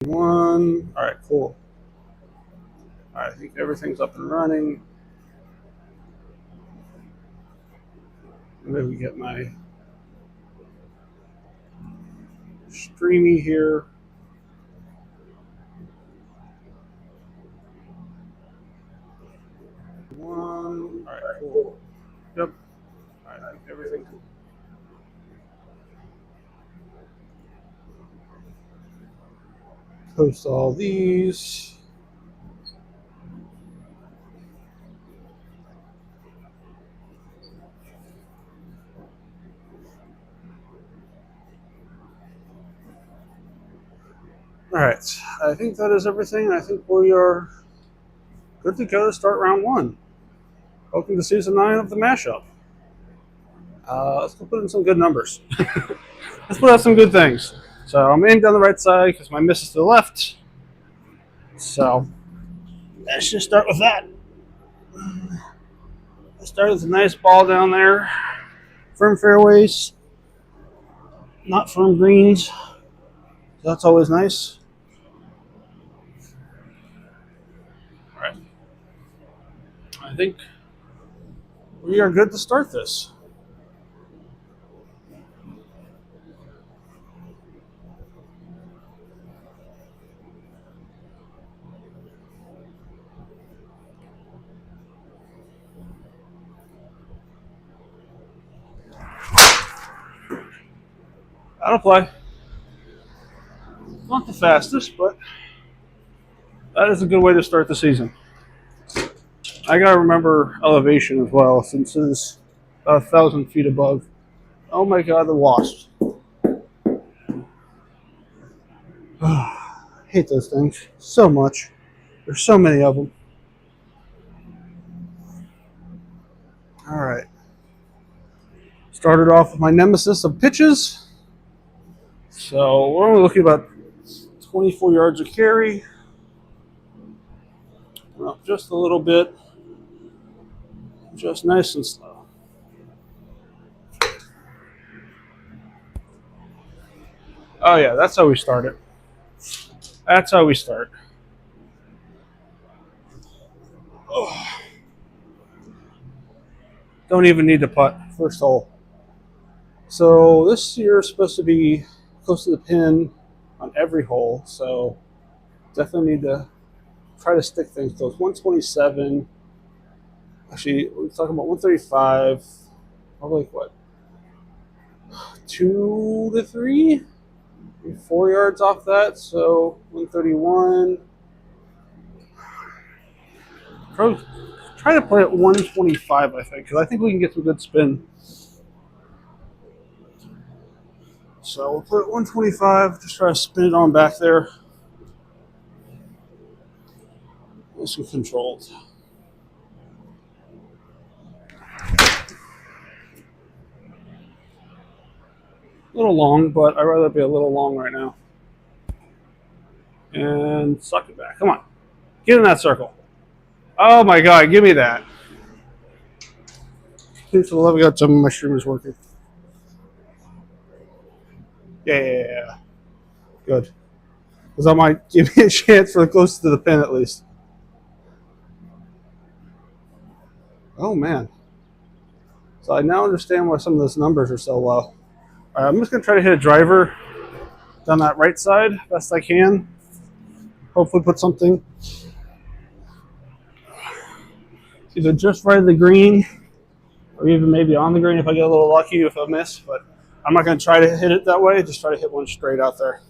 One. All right, cool. All right, I think everything's up and running. Maybe we get my streamy here. One. All right, cool. Yep. All right, I think everything. Post all these. All right, I think that is everything. I think we are good to go to start round one. Welcome to season 9 of the mashup. Let's go put in some good numbers. Let's put out some good things. So I'm aimed on the right side because my miss is to the left. So let's just start with that. Let's start with a nice ball down there. Firm fairways, not firm greens. That's always nice. All right. I think we are good to start this. That'll play. Not the fastest, but that is a good way to start the season. I gotta remember elevation as well, since it is 1,000 feet above. Oh my god, the wasps. I hate those things so much. There's so many of them. All right. Started off with my nemesis of pitches. So we're only looking about 24 yards of carry. Up just a little bit. Just nice and slow. Oh yeah, that's how we start it. That's how we start. Oh. Don't even need to putt. First hole. So this year is supposed to be close to the pin on every hole. So definitely need to try to stick things to those. 127. Actually, we're talking about 135. Probably like what? 2 to 3? 4 yards off that. So 131. Try to play at 125, I think, because I think we can get some good spin. So we'll put it 125, just try to spin it on back there. Nice and controlled. A little long, but I'd rather be a little long right now. And suck it back. Come on. Get in that circle. Oh my god, give me that. Thanks for the love of God, some of my streamers working. Yeah. Good. Because that might give me a chance for close to the pin at least. Oh man. So I now understand why some of those numbers are so low. All right, I'm just going to try to hit a driver down that right side best I can. Hopefully put something either just right of the green or even maybe on the green if I get a little lucky with a miss. But I'm not going to try to hit it that way. Just try to hit one straight out there.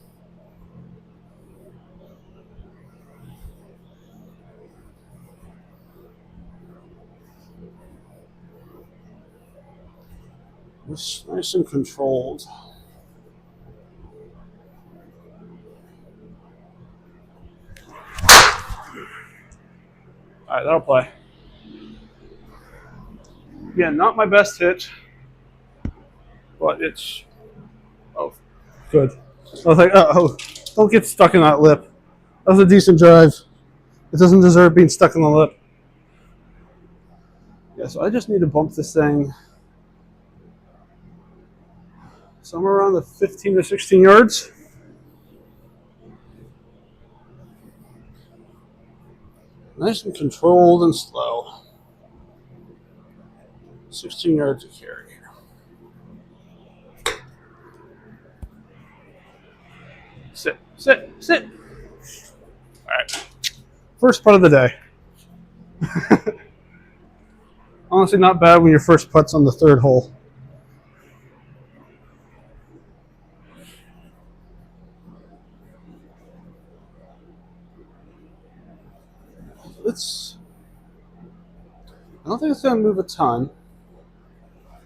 Just nice and controlled. All right, that'll play. Yeah, not my best hit, but it's good. I was like, don't get stuck in that lip. That was a decent drive. It doesn't deserve being stuck in the lip. Yeah, so I just need to bump this thing somewhere around the 15 to 16 yards. Nice and controlled and slow. 16 yards of carry. Sit, sit, sit. All right. First putt of the day. Honestly, not bad when your first putt's on the third hole. I don't think it's going to move a ton.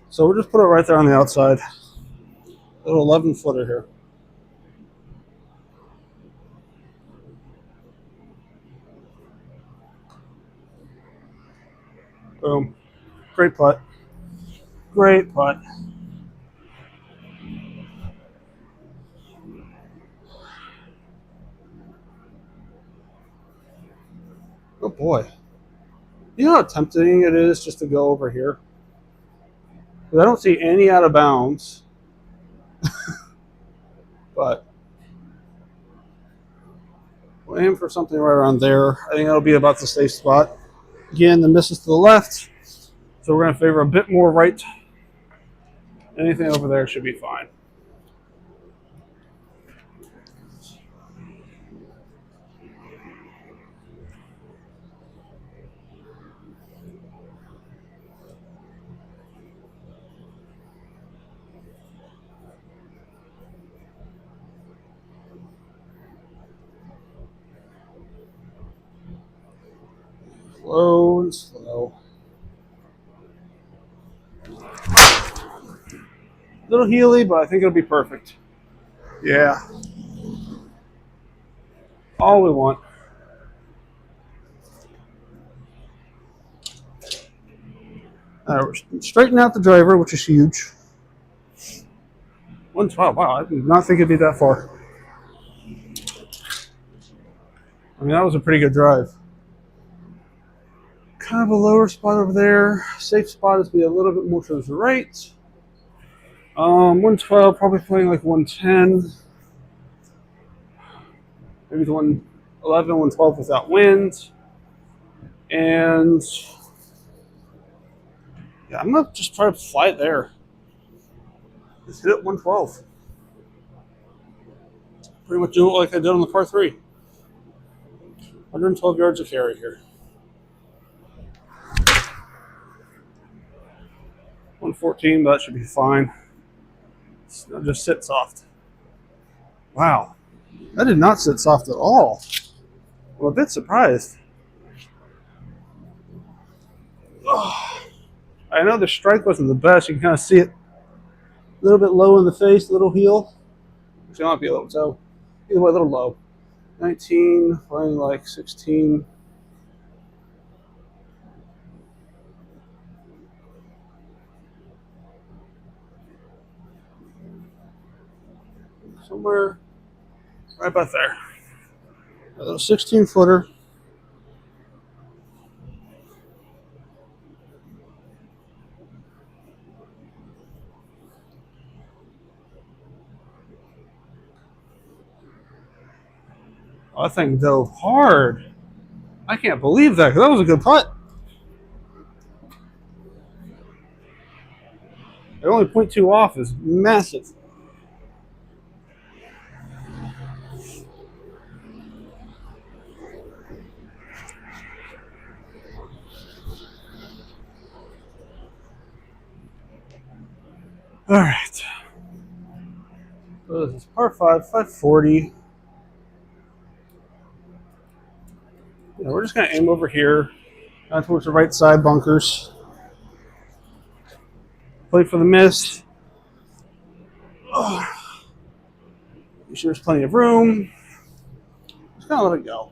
So we'll just put it right there on the outside. A little 11-footer here. Boom. Great putt. Great putt. Oh boy. You know how tempting it is just to go over here? Because I don't see any out of bounds. But we'll aim for something right around there. I think that'll be about the safe spot. Again, the miss is to the left. So we're going to favor a bit more right. Anything over there should be fine. Slow and slow. Little heely, but I think it'll be perfect. Yeah. All we want. We're straightening out the driver, which is huge. 112. Wow, I did not think it'd be that far. I mean, that was a pretty good drive. Kind of a lower spot over there. Safe spot is be a little bit more to the right. 112, probably playing like 110. Maybe the 111, 112 without wind. And yeah, I'm gonna just try to fly it there. Just hit it 112. Pretty much do it like I did on the par 3. 112 yards of carry here. 114, but that should be fine. Just sit soft. Wow. That did not sit soft at all. I'm a bit surprised. Oh, I know the strike wasn't the best. You can kind of see it a little bit low in the face, a little heel. Actually, might be a little toe. Either way, a little low. 19, playing like 16. Somewhere right about there. A little 16-footer. Oh, that thing dove hard. I can't believe that, because that was a good putt. They're only 0.2 off is massive. All right. So this is par 5, 540. Yeah, we're just going to aim over here, down towards the right side bunkers. Play for the miss. Oh. Make sure there's plenty of room. Just kind of let it go.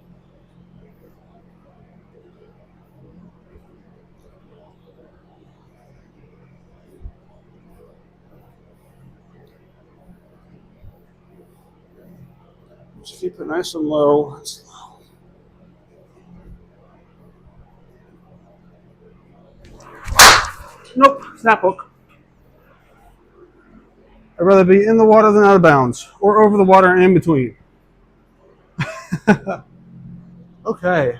Just keep it nice and low and slow. Nope, snap hook. I'd rather be in the water than out of bounds, or over the water and in between. Okay.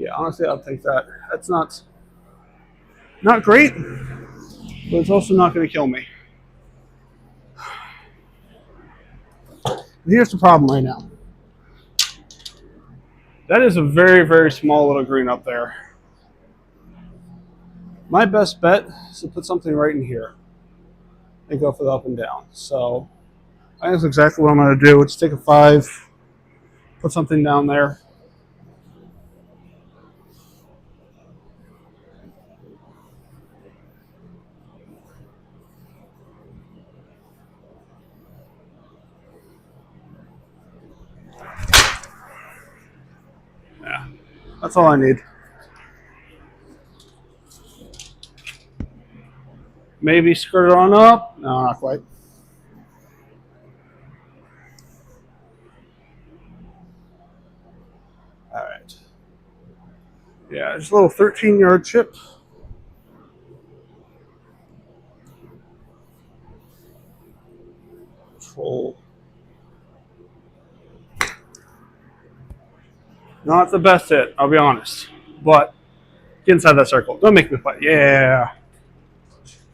Yeah, honestly, I'll take that. That's not great, but it's also not going to kill me. Here's the problem right now. That is a very, very small little green up there. My best bet is to put something right in here and go for the up and down. So I think that's exactly what I'm going to do. Let's take a 5, put something down there. Yeah, that's all I need. Maybe skirt it on up. No, not quite. All right. Yeah, just a little 13-yard chip. Control. Not the best hit, I'll be honest. But get inside that circle. Don't make me play. Yeah.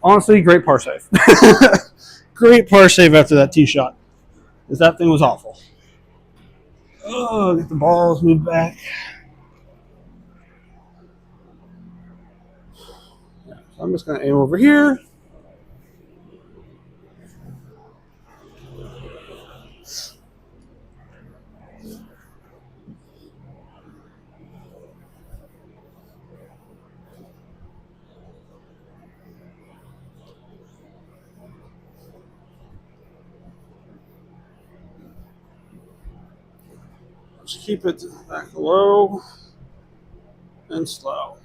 Honestly, great par save. Great par save after that tee shot. Because that thing was awful. Oh, get the balls moved back. Yeah, so I'm just going to aim over here. Just keep it back low and slow.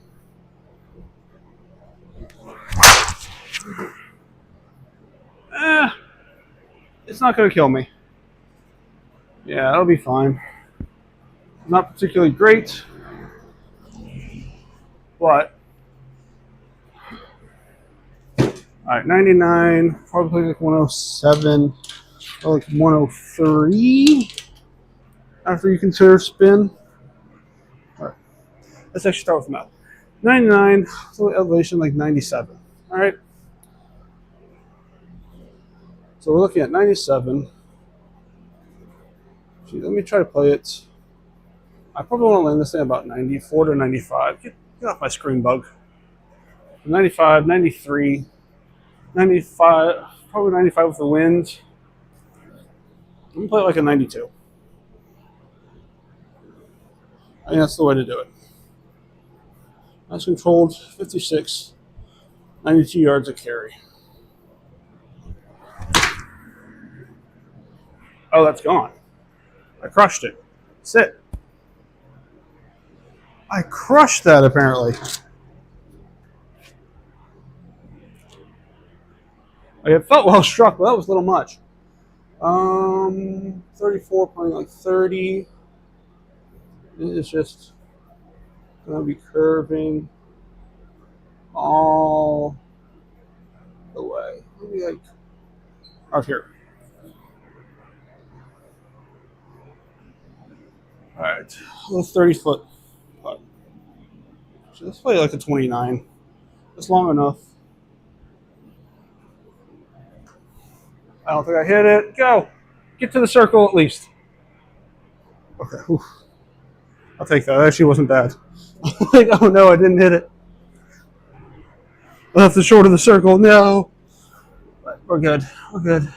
It's not going to kill me. Yeah, that'll be fine. Not particularly great, but all right, 99, probably like 107, or like 103 after you consider spin. All right, let's actually start with math. 99, so elevation like 97. All right. So we're looking at 97. Gee, let me try to play it. I probably want to land this thing about 94 to 95. Get off my screen, bug. 95, 93, 95, probably 95 with the wind. I'm going to play it like a 92. I think that's the way to do it. That's controlled 56, 92 yards of carry. Oh, that's gone. I crushed it. Sit. I crushed that, apparently. It felt well struck, but that was a little much. 34 playing like 30. It is just going to be curving all the way. Maybe like out here. All right, let's 30-foot putt. So let's play like a 29. That's long enough. I don't think I hit it. Go. Get to the circle at least. Okay. Oof. I'll take that. That actually wasn't bad. Like, oh no, I didn't hit it. Left the short of the circle. No. But we're good. We're good.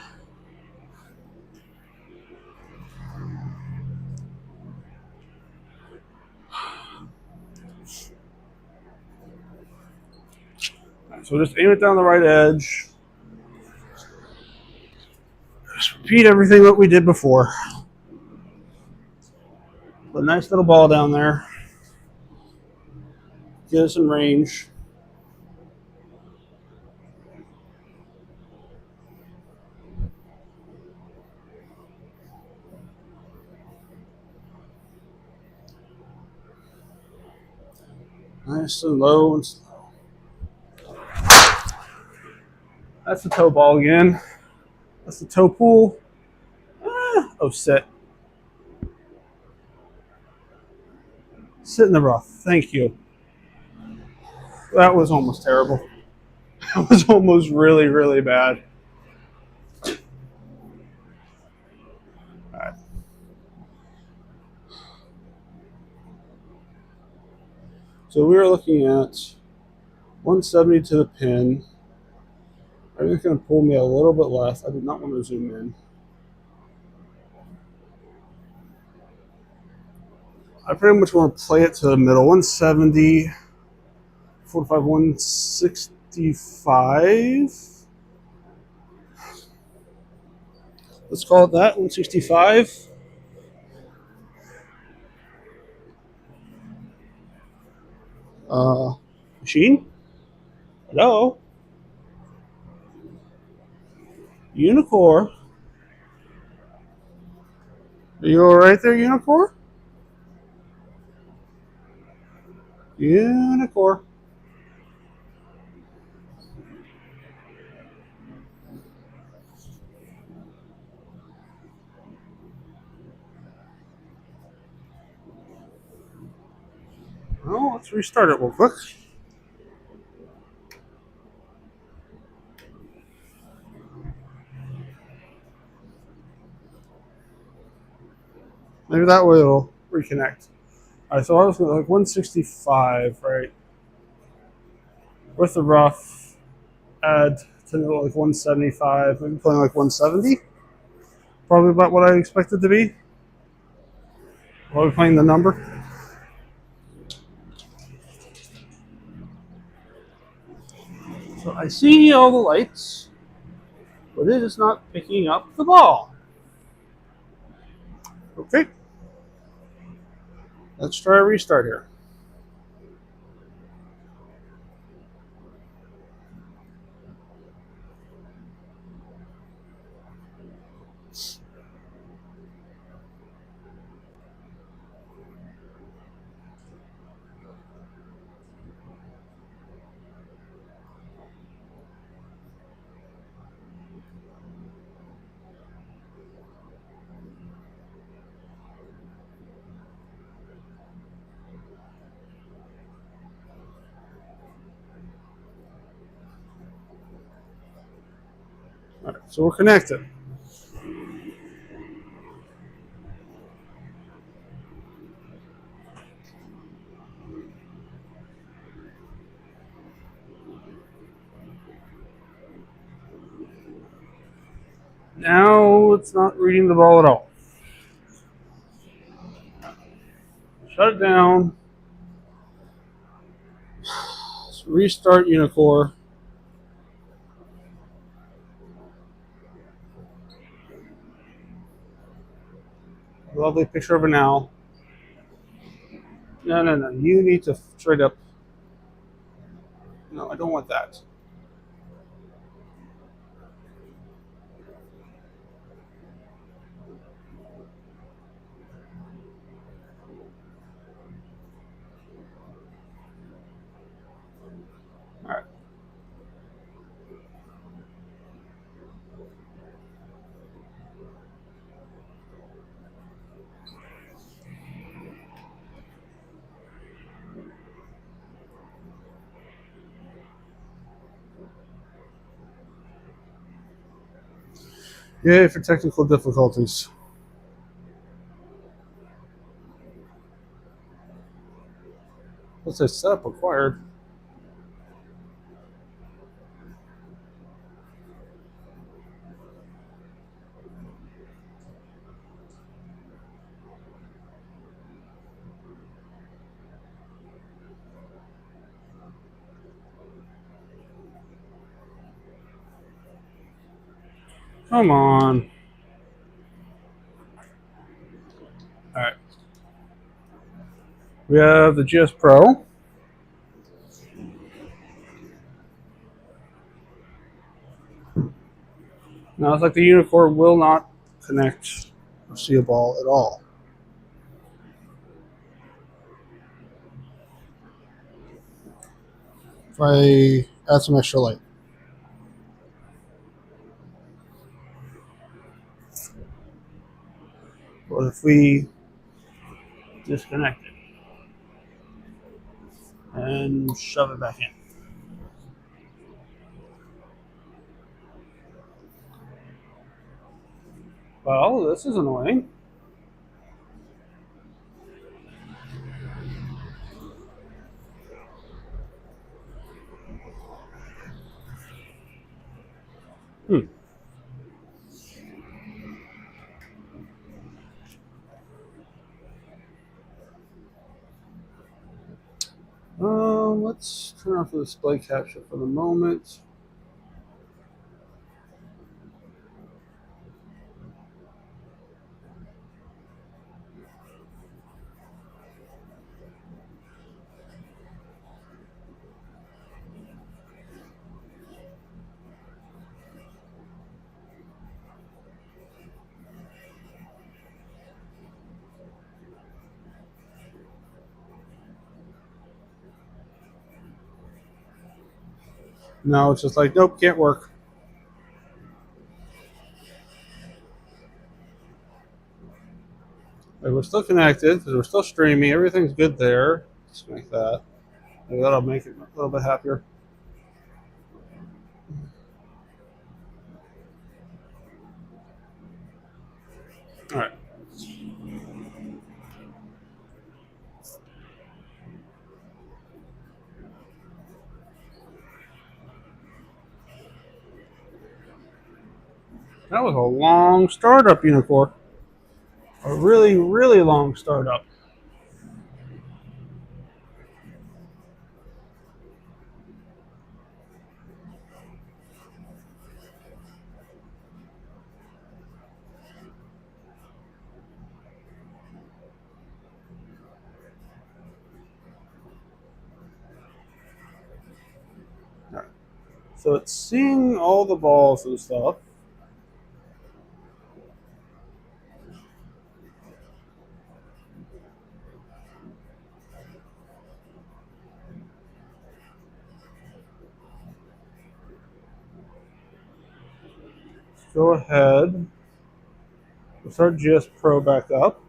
Right, so just aim it down the right edge. Just repeat everything that we did before. Put a nice little ball down there. Get us in range. Nice and low and slow. That's the toe ball again. That's the toe pool. Oh, sit. Sit in the rough. Thank you. That was almost terrible. That was almost really, really bad. All right. So we are looking at 170 to the pin. I'm just going to pull me a little bit left. I did not want to zoom in. I pretty much want to play it to the middle. 170, 45, 165. Let's call it that, 165. Machine? Hello? Unicore? Are you alright there, Unicore? Unicore. Well, let's restart it real quick. Maybe that way it'll reconnect. Alright, so I was like 165, right? With the rough, add to like 175, maybe playing like 170. Probably about what I expected to be. While we're playing the number. So I see all the lights, but it is not picking up the ball. Okay. Let's try a restart here. All right, so we're connected. Now it's not reading the ball at all. Shut it down. Let's restart Unicore. Lovely picture of an owl. No, no, no. You need to straight up. No, I don't want that. All right. Yay for technical difficulties. What's this? Setup required. Come on. All right. We have the GS Pro. Now it's like the Unicore will not connect or see a ball at all. If I add some extra light. What if we disconnect it? and shove it back in. Well, this is annoying. Hmm. Let's turn off the display capture for the moment. No, it's just like, nope, can't work. Like, we're still connected because we're still streaming. Everything's good there. Just like that. Maybe that'll make it a little bit happier. All right. That was a long startup, Unicorn. A really, really long startup. All right. So it's seeing all the balls and stuff. Let's go ahead. Let's start GS Pro back up.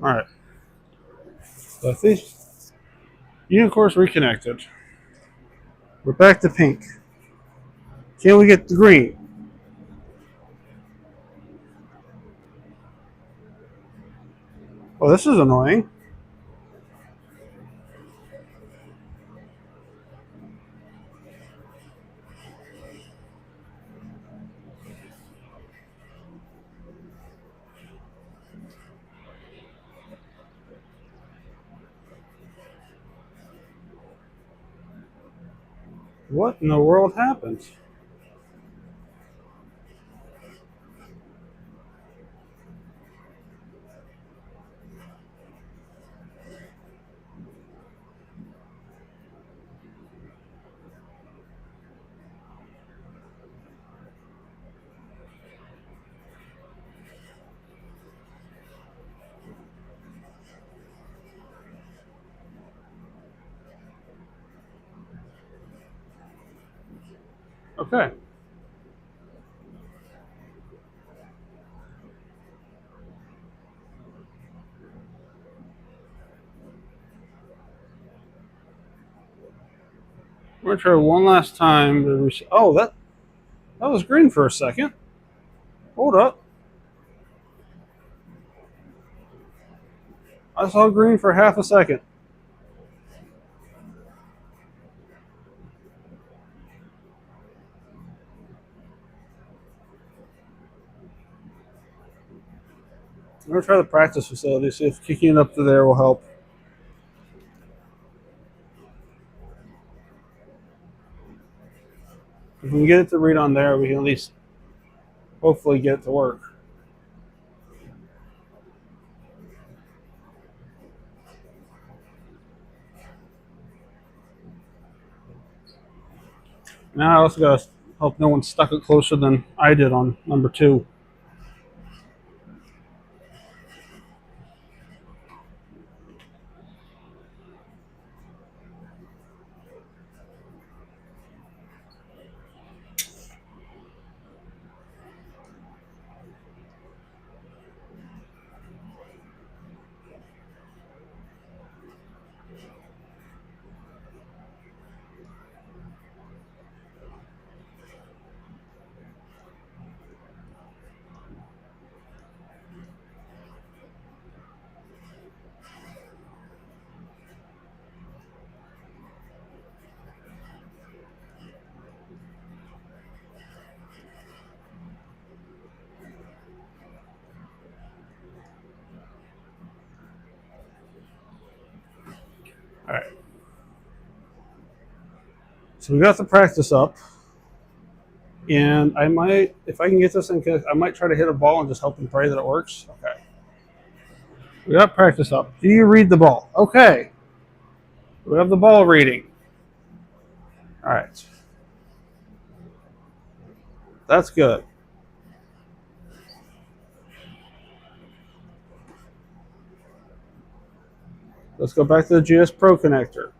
All right. So I think Unicorn's reconnected. We're back to pink. Can we get the green? Oh, this is annoying. What in the world happened? Okay. We're gonna try one last time to oh, that was green for a second. Hold up. I saw green for half a second. I'm gonna try the practice facility, see if kicking it up to there will help. If we can get it to read on there, we can at least hopefully get it to work. Now I also got Hope no one stuck it closer than I did on number 2. All right. So we got the practice up. And I might, if I can get this in, I might try to hit a ball and just hope and pray that it works. Okay. We got practice up. Do you read the ball? Okay. We have the ball reading. All right. That's good. Let's go back to the GS Pro connector.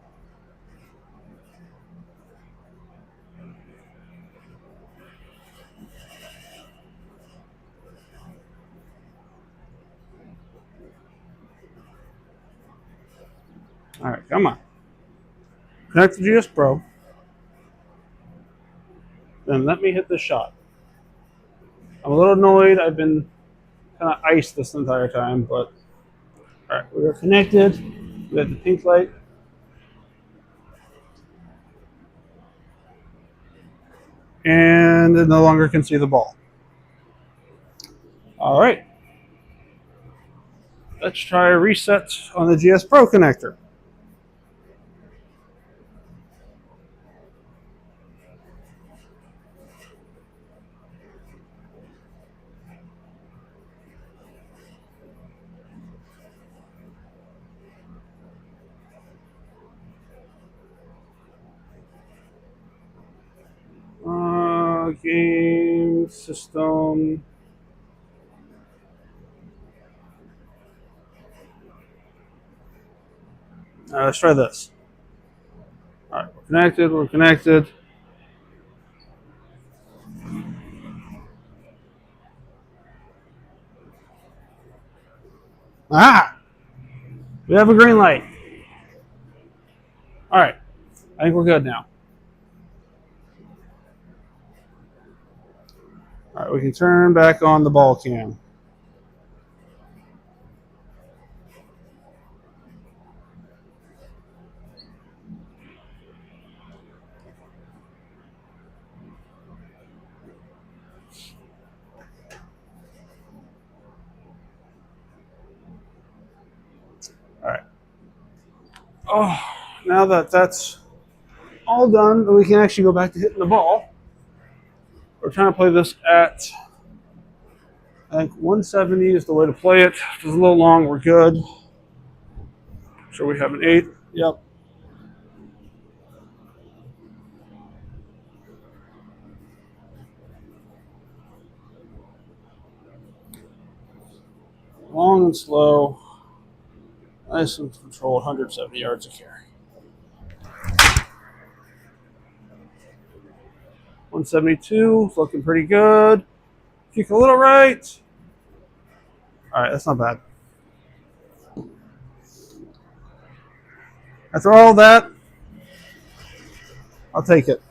All right, come on. Connect the GS Pro. Then let me hit this shot. I'm a little annoyed. I've been kind of iced this entire time, but all right, we are connected. We have the pink light. And it no longer can see the ball. All right. Let's try a reset on the GS Pro connector. Game system. Let's try this. All right, we're connected. We're connected. Ah! We have a green light. All right. I think we're good now. All right, we can turn back on the ball cam. All right. Oh, now that that's all done, we can actually go back to hitting the ball. We're trying to play this at, I think 170 is the way to play it. If it's a little long, we're good. Sure, we have an 8. Yep. Long and slow. Nice and controlled, 170 yards a carry. 172, looking pretty good. Kick a little right. All right, that's not bad. After all that, I'll take it.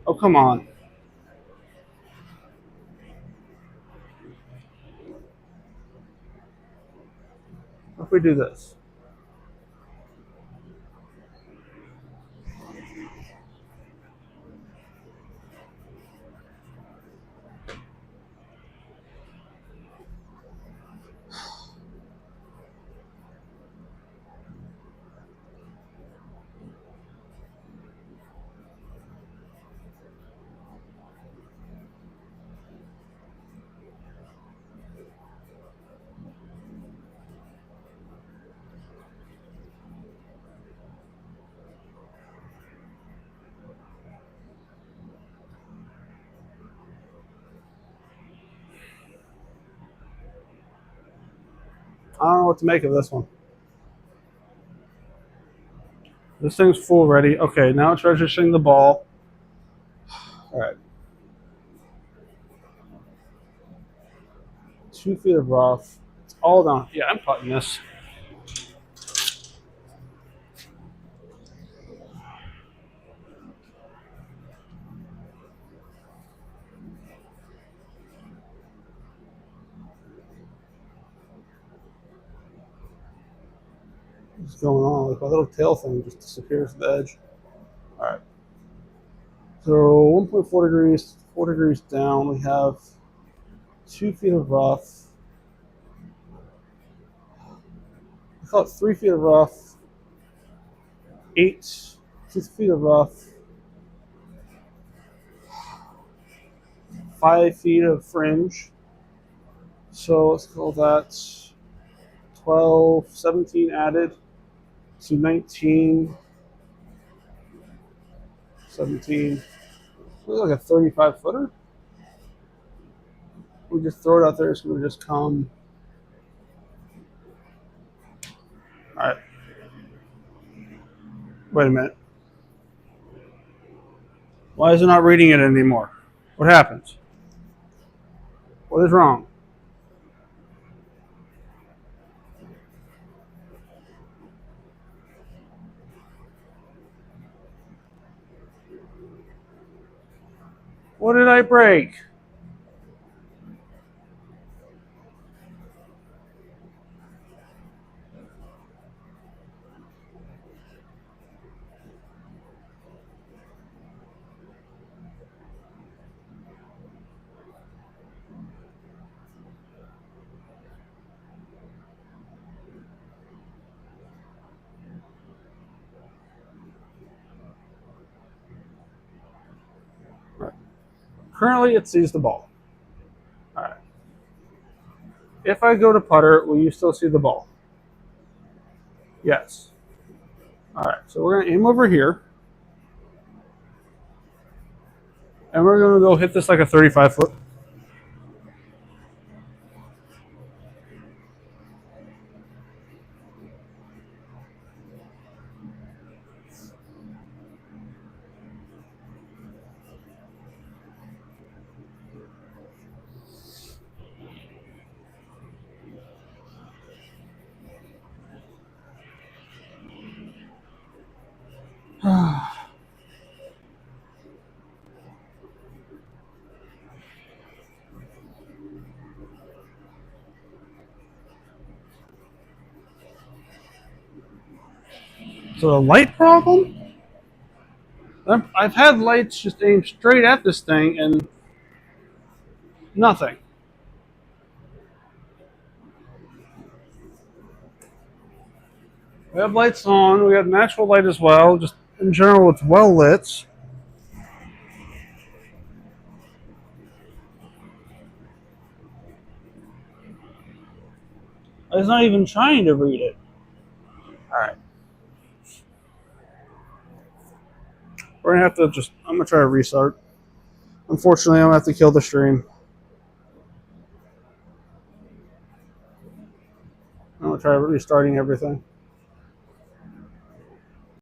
Oh, come on. What if we do this? I don't know what to make of this one. This thing's full ready. Okay, now it's registering the ball. All right. 2 feet of rough. It's all down. Yeah, I'm putting this. What's going on? Like my little tail thing just disappears at the edge. All right. So 1.4 degrees, 4 degrees down. We have 2 feet of rough. I call it 3 feet of rough. 6 feet of rough. 5 feet of fringe. So let's call that 12, 17 added. So 19, 17. Looks like a 35 footer. We just throw it out there. It's going to just come. All right. Wait a minute. Why is it not reading it anymore? What happens? What is wrong? What did I break? Right. Currently, it sees the ball. All right. If I go to putter, will you still see the ball? Yes. All right. So we're going to aim over here. And we're going to go hit this like a 35 foot. So a light problem? I've had lights just aim straight at this thing and nothing. We have lights on. We have natural light as well. Just in general, it's well lit. It's not even trying to read it. All right. We're gonna have to I'm gonna try to restart. Unfortunately, I'm gonna have to kill the stream. I'm gonna try restarting everything.